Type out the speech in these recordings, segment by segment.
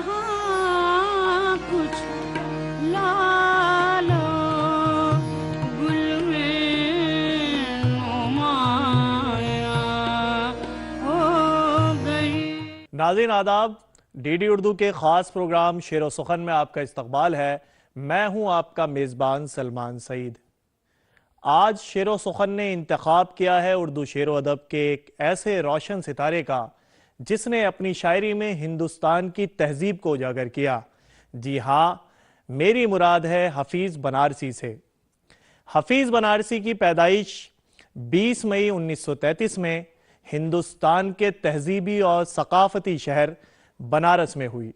यहाँ कुछ लालो गुल में नुमाया हो गई। नाज़रीन आदाब, डीडी उर्दू के ख़ास प्रोग्राम शेर व सुखन में आपका इस्तकबाल है। मैं हूं आपका मेज़बान सलमान सईद। आज शेर व सुखन ने इंतखाब किया है उर्दू शेर व अदब के एक ऐसे रोशन सितारे का जिसने अपनी शायरी में हिंदुस्तान की तहजीब को उजागर किया। जी हाँ, मेरी मुराद है हफीज़ बनारसी से। हफीज़ बनारसी की पैदाइश 20 मई 1933 में हिंदुस्तान के तहजीबी और सकाफती शहर बनारस में हुई।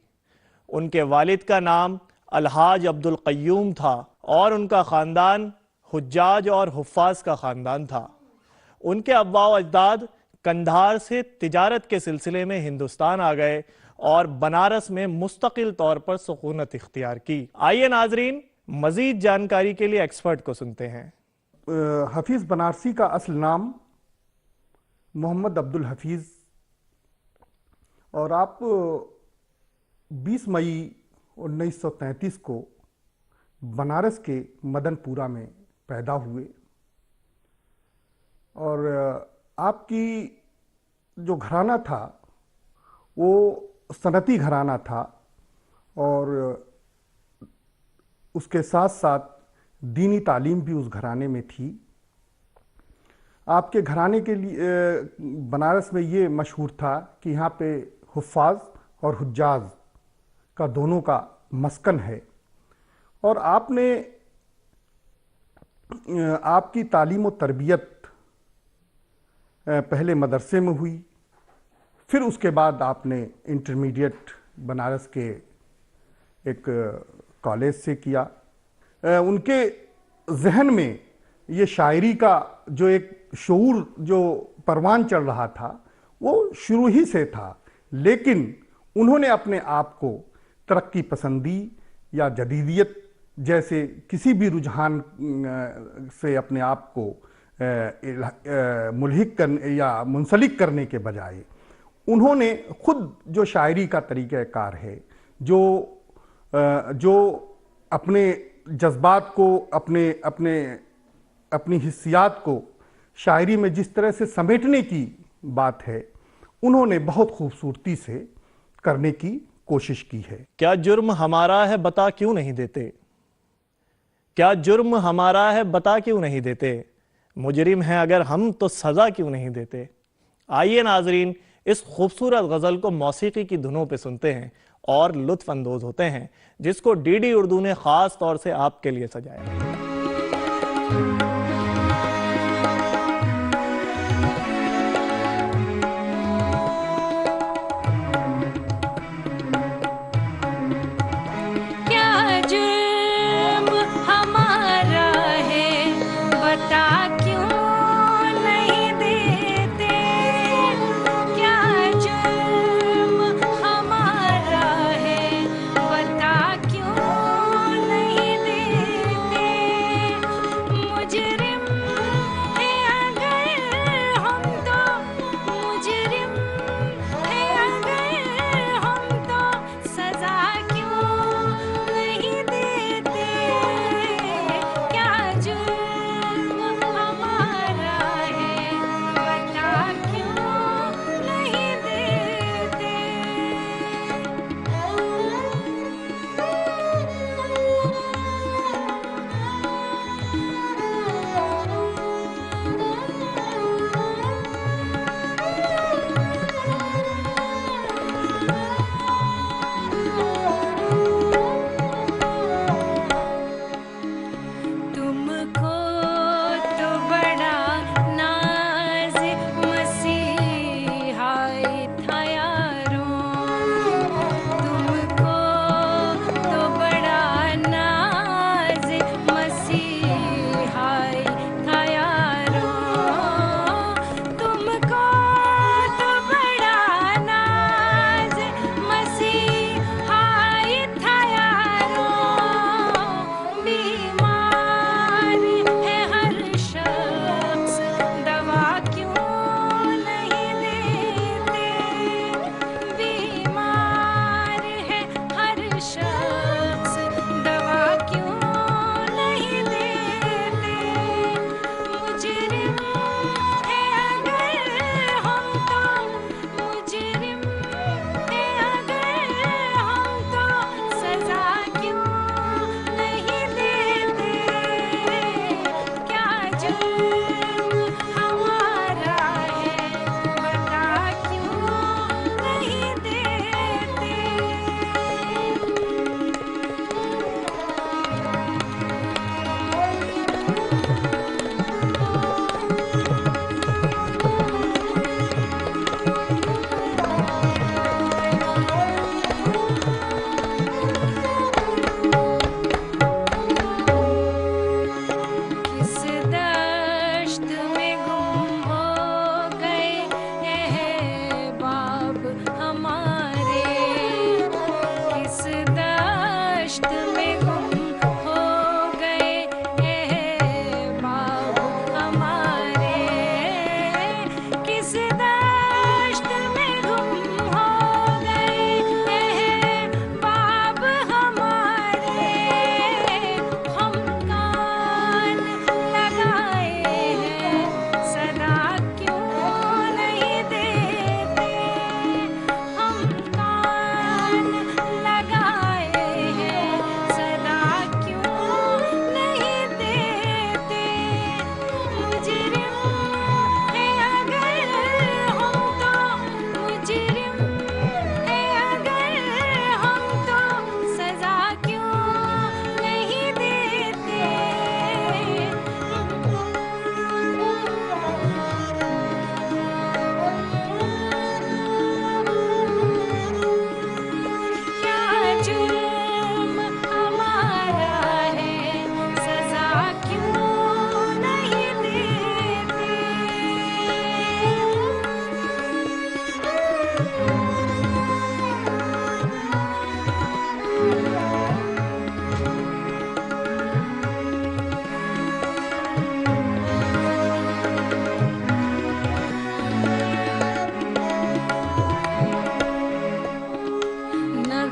उनके वालिद का नाम अलहाज अब्दुल क़य्यूम था और उनका ख़ानदान हुज्जाज और हुफ़्फ़ाज़ का ख़ानदान था। उनके अब्वा व अजदाद कंधार से तिजारत के सिलसिले में हिंदुस्तान आ गए और बनारस में मुस्तकिल तौर पर सुकूनत इख्तियार की। आइए नाजरीन, मज़ीद जानकारी के लिए एक्सपर्ट को सुनते हैं। हफीज़ बनारसी का असल नाम मोहम्मद अब्दुल हफीज़ और आप 20 मई 1933 को बनारस के मदनपुरा में पैदा हुए और आपकी जो घराना था वो सनती घराना था और उसके साथ साथ दीनी तालीम भी उस घराने में थी। आपके घराने के लिए बनारस में ये मशहूर था कि यहाँ पे हुफ़्फ़ाज़ और हुज्जाज का दोनों का मस्कन है और आपकी तालीम व तरबियत पहले मदरसे में हुई, फिर उसके बाद आपने इंटरमीडिएट बनारस के एक कॉलेज से किया। उनके जहन में ये शायरी का जो एक शऊर जो परवान चढ़ रहा था वो शुरू ही से था, लेकिन उन्होंने अपने आप को तरक्की पसंदी या जदीदियत जैसे किसी भी रुझान से अपने आप को मुल्हिक करने या मुंसलिक करने के बजाय उन्होंने खुद जो शायरी का तरीक़ाकार है, जो अपने जज्बात को अपनी हिस्सियात को शायरी में जिस तरह से समेटने की बात है, उन्होंने बहुत खूबसूरती से करने की कोशिश की है। क्या जुर्म हमारा है बता क्यों नहीं देते, क्या जुर्म हमारा है बता क्यों नहीं देते, मुजरिम हैं अगर हम तो सजा क्यों नहीं देते। आइए नाजरीन, इस खूबसूरत गज़ल को मौसीकी की धुनों पे सुनते हैं और लुत्फ़ अंदोज होते हैं, जिसको डीडी उर्दू ने ख़ास तौर से आपके लिए सजाया है।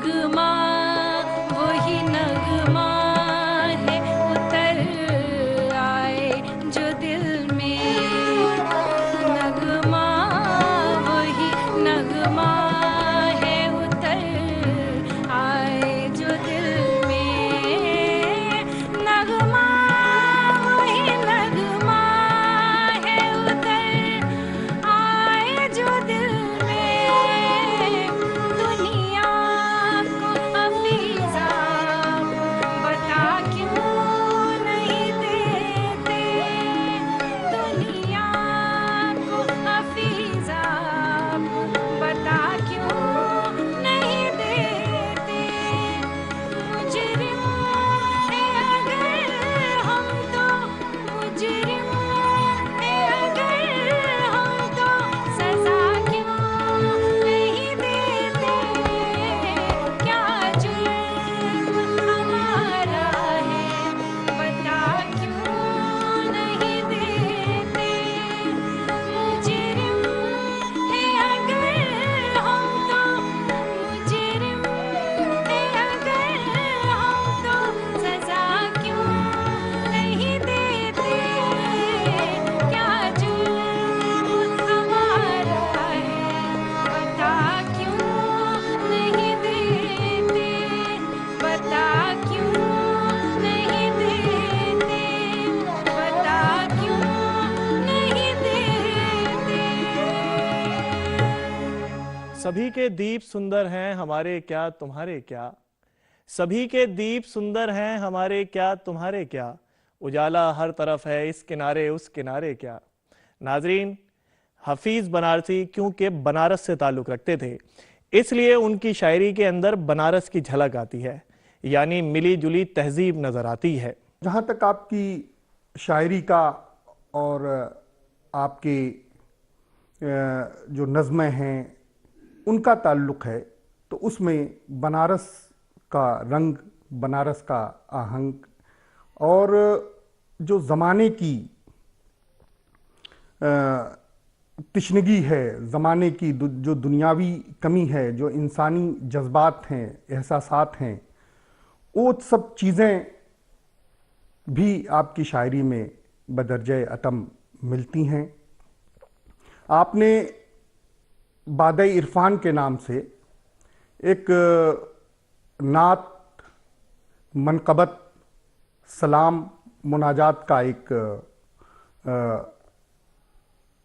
नगमा वही नगमा है उतर आए जो दिल में, नगमा वही नगमा है उतर आए जो दिल में, नगमा वही नगमा है उतर आए जो दिल में। दुनिया को अफीजा बता क्यों नहीं देते, दुनिया को अफीजा बता क्यों नहीं देते। मुजरिम है अगर हम तो, मुजरिम है अगर हम तो सजा क्यों नहीं देते। क्या जुर्म हमारा है बता क्यों नहीं देते। मुजरिम है अगर हम तो, मुजरिम है अगर हम तो सजा क्यों नहीं देते। क्या जुर्म हमारा है बता क्यों नहीं देते, बता क्यों नहीं देते, बता क्यों नहीं देते। सभी के दीप सुंदर हैं हमारे क्या तुम्हारे क्या, सभी के दीप सुंदर हैं हमारे क्या तुम्हारे क्या, उजाला हर तरफ है इस किनारे उस किनारे क्या। नाजरीन, हफीज बनारसी क्योंकि बनारस से ताल्लुक़ रखते थे, इसलिए उनकी शायरी के अंदर बनारस की झलक आती है, यानी मिली जुली तहजीब नज़र आती है। जहाँ तक आपकी शायरी का और आपके जो नज़में हैं उनका ताल्लुक़ है, तो उसमें बनारस का रंग, बनारस का आहंग और जो ज़माने की तिश्नगी है, ज़माने की जो दुनियावी कमी है, जो इंसानी जज्बात हैं, एहसासात हैं, वो सब चीज़ें भी आपकी शायरी में बदरजे अतम मिलती हैं। आपने बादे इरफान के नाम से एक नात, मनक़बत, सलाम, मुनाजात का एक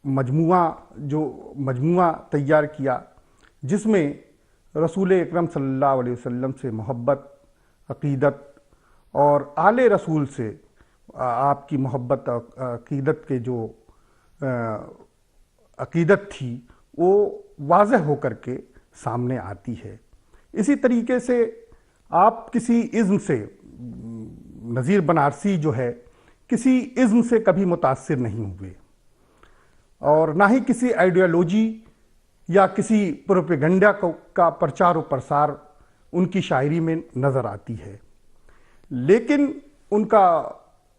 मजमुआ तैयार किया, जिसमें रसूल अकरम सल्लल्लाहु अलैहि वसल्लम से मोहब्बत, अक़ीदत और आले रसूल से आपकी मोहब्बत, अक़ीदत के जो अक़ीदत थी वो वाज़ह होकर के सामने आती है। इसी तरीके से आप किसी इज़्म से, नज़ीर बनारसी जो है, किसी इज़्म से कभी मुतासिर नहीं हुए और ना ही किसी आइडियोलॉजी या किसी प्रोपेगेंडा का प्रचार और प्रसार उनकी शायरी में नज़र आती है। लेकिन उनका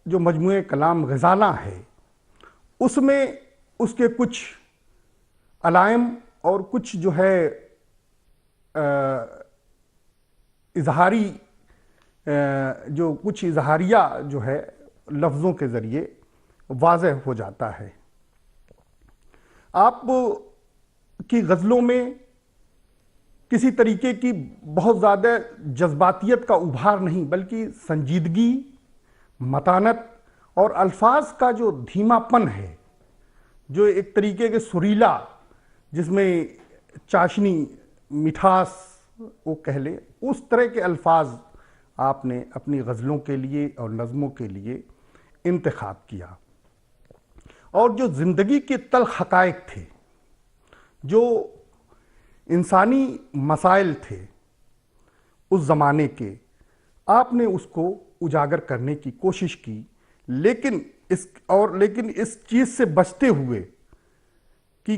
जो मजमूए कलाम ग़ज़ाला है, उसमें उसके कुछ अलाइम और कुछ जो है इजहारी, जो कुछ इजहारिया जो है लफ्ज़ों के ज़रिए वाज़ह हो जाता है। आप की गज़लों में किसी तरीके की बहुत ज़्यादा जज्बातियत का उभार नहीं, बल्कि संजीदगी, मतानत और अल्फाज का जो धीमापन है, जो एक तरीके के सुरीला, जिसमें चाशनी, मिठास वो कह ले, उस तरह के अल्फाज आपने अपनी गज़लों के लिए और नज़मों के लिए इंतखाब किया। और जो ज़िंदगी के तल्ख़ हक़ाइक़ थे, जो इंसानी मसाइल थे उस ज़माने के, आपने उसको उजागर करने की कोशिश की, लेकिन इस चीज़ से बचते हुए कि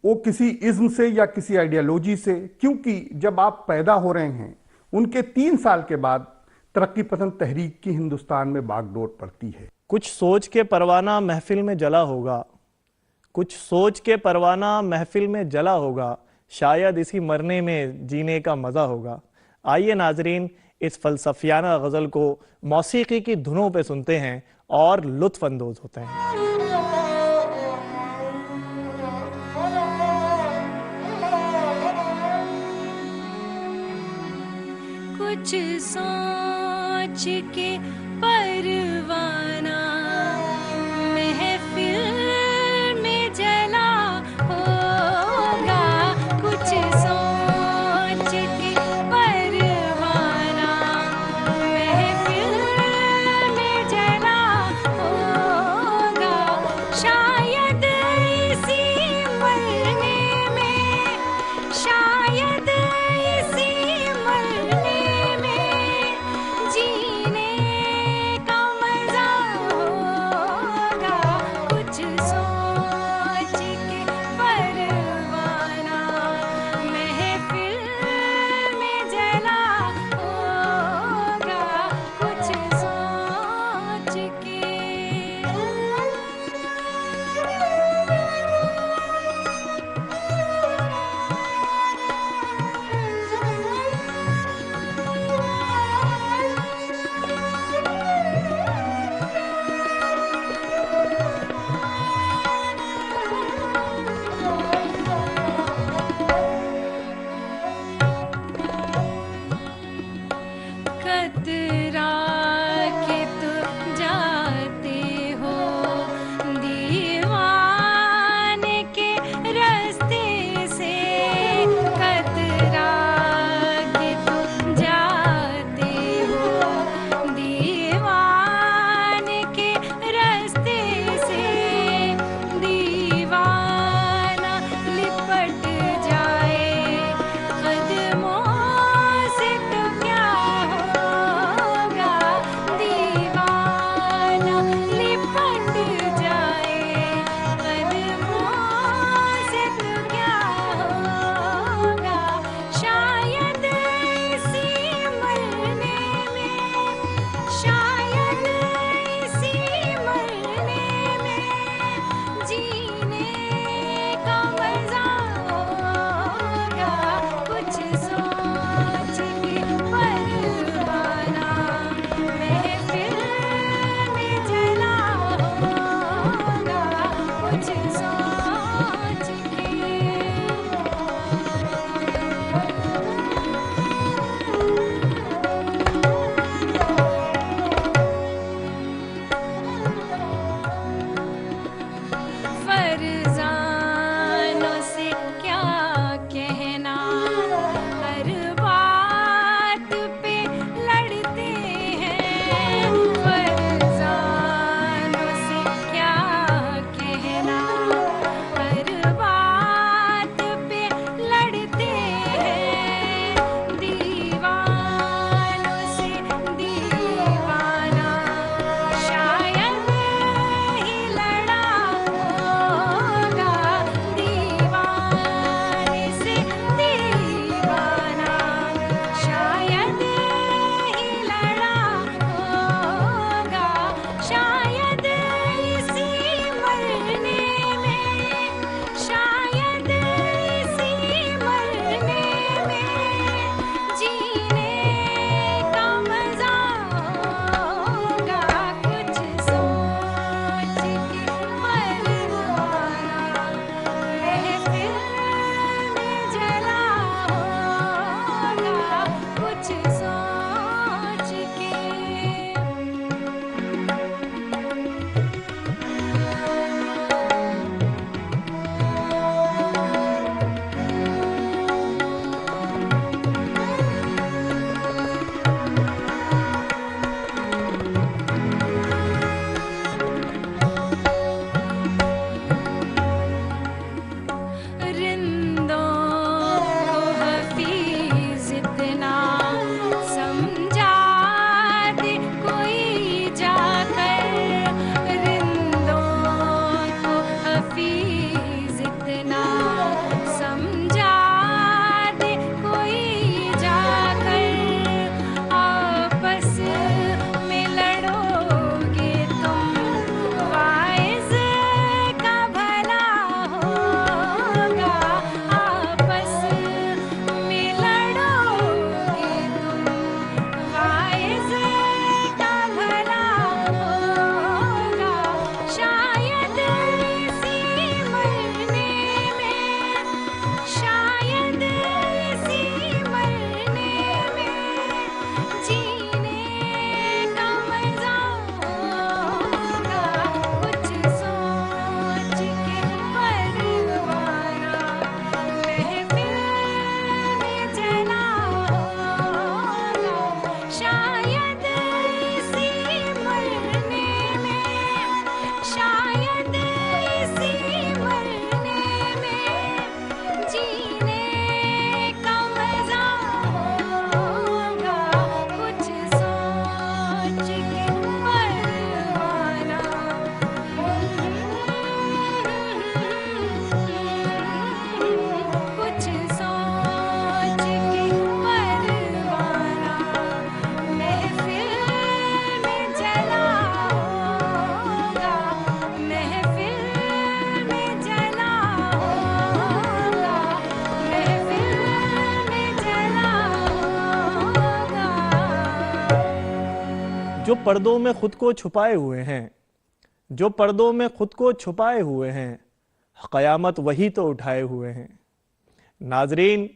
वो किसी इज़्म से या किसी आइडियोलॉजी से, क्योंकि जब आप पैदा हो रहे हैं उनके 3 साल के बाद तरक्की पसंद तहरीक की हिंदुस्तान में बागडोर पड़ती है। कुछ सोच के परवाना महफिल में जला होगा, कुछ सोच के परवाना महफिल में जला होगा, शायद इसी मरने में जीने का मज़ा होगा। आइए नाजरीन, इस फलसफियाना गज़ल को मौसीकी की धुनों पे सुनते हैं और लुत्फ अंदोज होते हैं। कुछ सोच के परवाना महफिल में जला होगा, कुछ सोच के परवाना महफिल में जला होगा। शायद इसी मरने में, शायद इसी मरने जीने का मजा होगा, कुछ सोच के परवाना महफिल में जला होगा, कुछ सोच के। कतरा के तो जाते हो दीवाने के रास्ते से, कतरा के तो जाते हो दीवाने के रास्ते से। दीवाना लिपट जाए कदमों से तो क्या होगा, जो पर्दों में खुद को छुपाए हुए हैं, जो पर्दों में खुद को छुपाए हुए हैं, क़यामत वही तो उठाए हुए हैं। नाजरीन,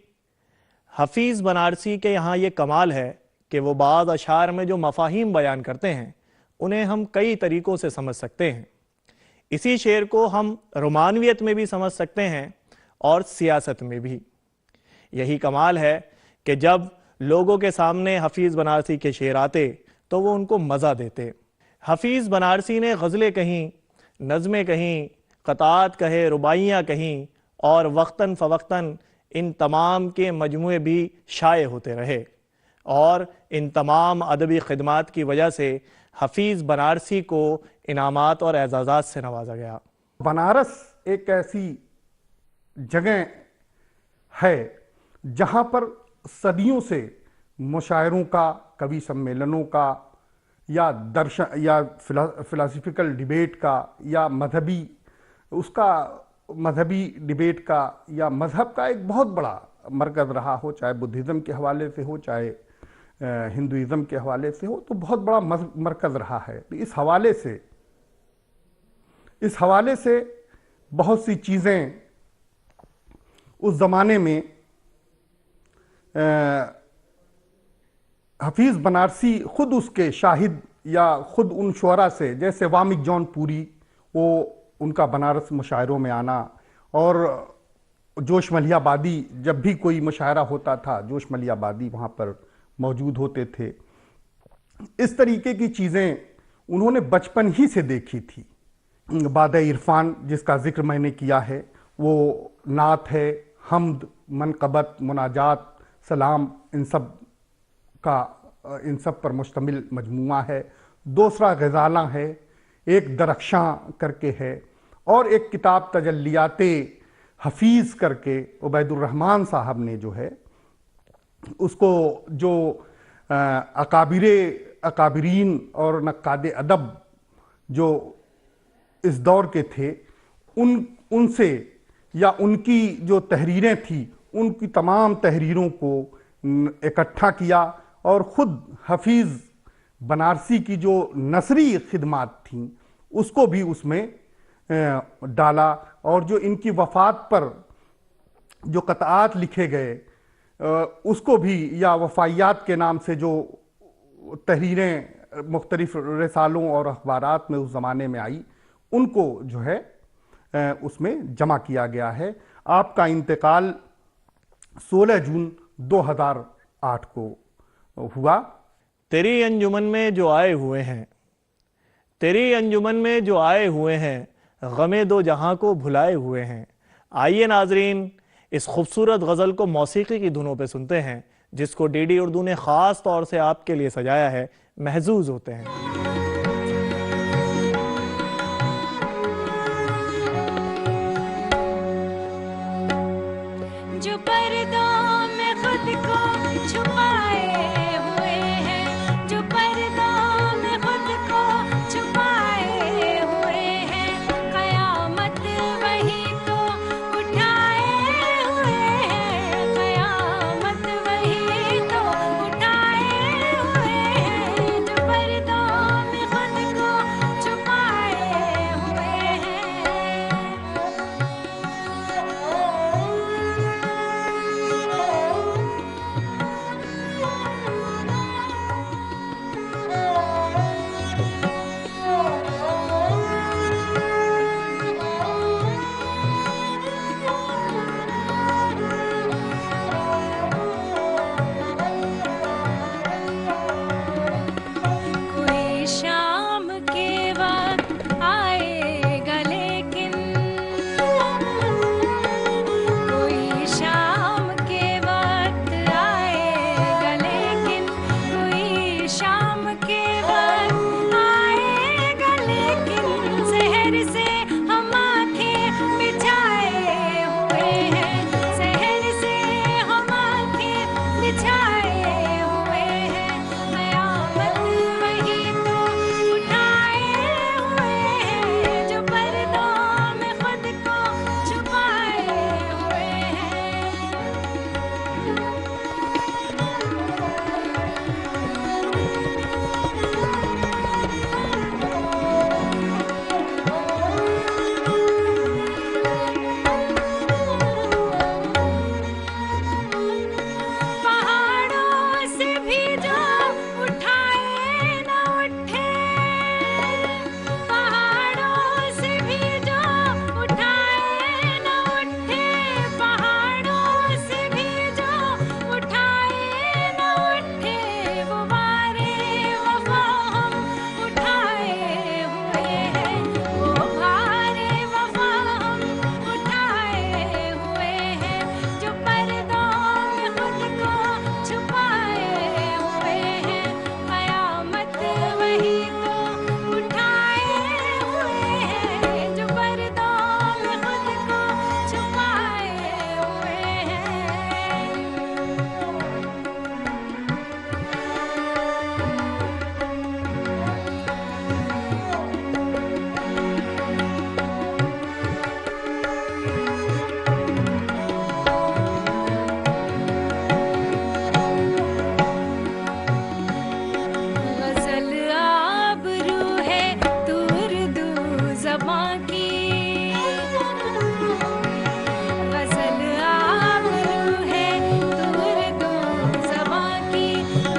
हफीज़ बनारसी के यहाँ ये कमाल है कि वो बाज़ अशार में जो मफ़ाहीम बयान करते हैं उन्हें हम कई तरीक़ों से समझ सकते हैं। इसी शेर को हम रोमानवियत में भी समझ सकते हैं और सियासत में भी। यही कमाल है कि जब लोगों के सामने हफीज़ बनारसी के शेर आते तो वो उनको मज़ा देते। हफीज़ बनारसी ने गज़लें कहीं, नज़में कहीं, क़तात कहे, रुबाइयाँ कहीं और वक्तन फ़वक्तन इन तमाम के मजमूए भी शाये होते रहे और इन तमाम अदबी खिदमात की वजह से हफीज़ बनारसी को इनामात और एजाज़ात से नवाजा गया। बनारस एक ऐसी जगह है जहाँ पर सदियों से मुशायरों का, कवि सम्मेलनों का या दर्शन या फिलासफिकल डिबेट का या मजहबी डिबेट का या मज़हब का एक बहुत बड़ा मरकज़ रहा हो, चाहे बुद्धिज़्म के हवाले से हो, चाहे हिंदुइज़्म के हवाले से हो, तो बहुत बड़ा मरकज़ रहा है। तो इस हवाले से बहुत सी चीज़ें उस ज़माने में हफीज़ बनारसी खुद उसके शाहिद या खुद उन शुअरा से, जैसे वामिक जौनपुरी, वो उनका बनारस मुशायरों में आना और जोश मलियाबादी, जब भी कोई मुशायरा होता था जोश मलियाबादी वहाँ पर मौजूद होते थे। इस तरीके की चीज़ें उन्होंने बचपन ही से देखी थी। बादे इरफान जिसका जिक्र मैंने किया है, वो नात है, हम्द, मनक़बत, मुनाजात, सलाम, इन सब पर मुश्तमिल मजमुआ है। दूसरा ग़ज़ाला है, एक दरख्शां करके है और एक किताब तजल्लियाते हफीज़ करके उबैदुर्रहमान साहब ने जो है उसको, जो अकाबिरीन और नक्कादे अदब जो इस दौर के थे उनसे या उनकी जो तहरीरें थी उनकी तमाम तहरीरों को इकट्ठा किया और ख़ुद हफीज़ बनारसी की जो नसरी खिदमात थीं उसको भी उसमें डाला और जो इनकी वफ़ात पर जो क़ताआत लिखे गए उसको भी, या वफ़ायात के नाम से जो तहरीरें मुख्तलिफ रसालों और अखबारात में उस ज़माने में आई, उनको जो है उसमें जमा किया गया है। आपका इंतकाल 16 जून 2008 को हुआ। तेरी अंजुमन में जो आए हुए हैं, तेरी अंजुमन में जो आए हुए हैं, गमे दो जहां को भुलाए हुए हैं। आइए नाजरीन, इस खूबसूरत गज़ल को मौसीकी की धुनों पे सुनते हैं जिसको डीडी उर्दू ने ख़ास तौर से आपके लिए सजाया है। महजूज होते हैं। जो पर्दों में खुद को छुपाए हुए हैं, जो पर्दों में खुद को छुपाए हुए हैं, क़यामत वही तो उठाए हुए हैं, क़यामत वही तो उठाए हुए हैं। जो पर्दों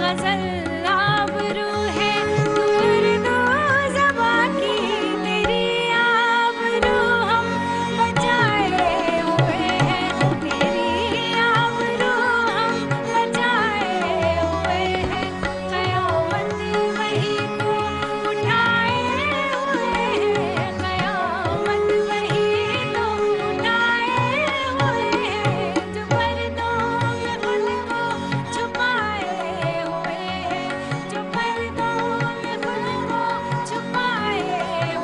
गजल आबरू है, उर्दू ज़बां की तेरी आबरू हम बचाए हुए हैं, तेरी आबरू हम बचाए हुए हैं। क़यामत वही को उठाए हुए हैं, क़यामत वही को उठाए हुए हैं, जो पर्दों में खुद को छुपाए हुए हैं, जो पर्दों में खुद को छुपाए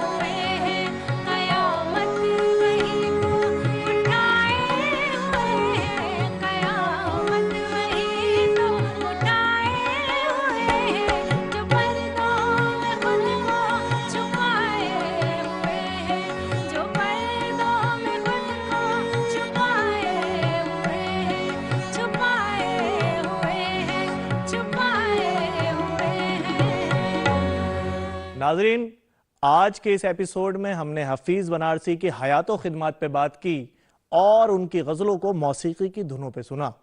हुए हैं। क़यामत वही को उठाए हुए हैं, क़यामत वही को उठाए हुए हैं, जो पर्दों में खुद को छुपाए हुए हैं, जो पर्दों में खुद को छुपाए हुए हैं, छुपाए हुए हैं, छुपाए हुए हैं। नाजरीन, आज के इस एपिसोड में हमने हफीज बनारसी की हयातो खिदमत पे बात की और उनकी गज़लों को मौसीकी की धुनों पे सुना।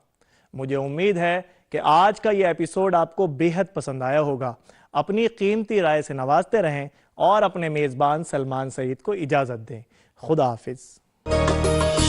मुझे उम्मीद है कि आज का ये एपिसोड आपको बेहद पसंद आया होगा। अपनी कीमती राय से नवाजते रहें और अपने मेज़बान सलमान सईद को इजाज़त दें। खुदा हाफिज़।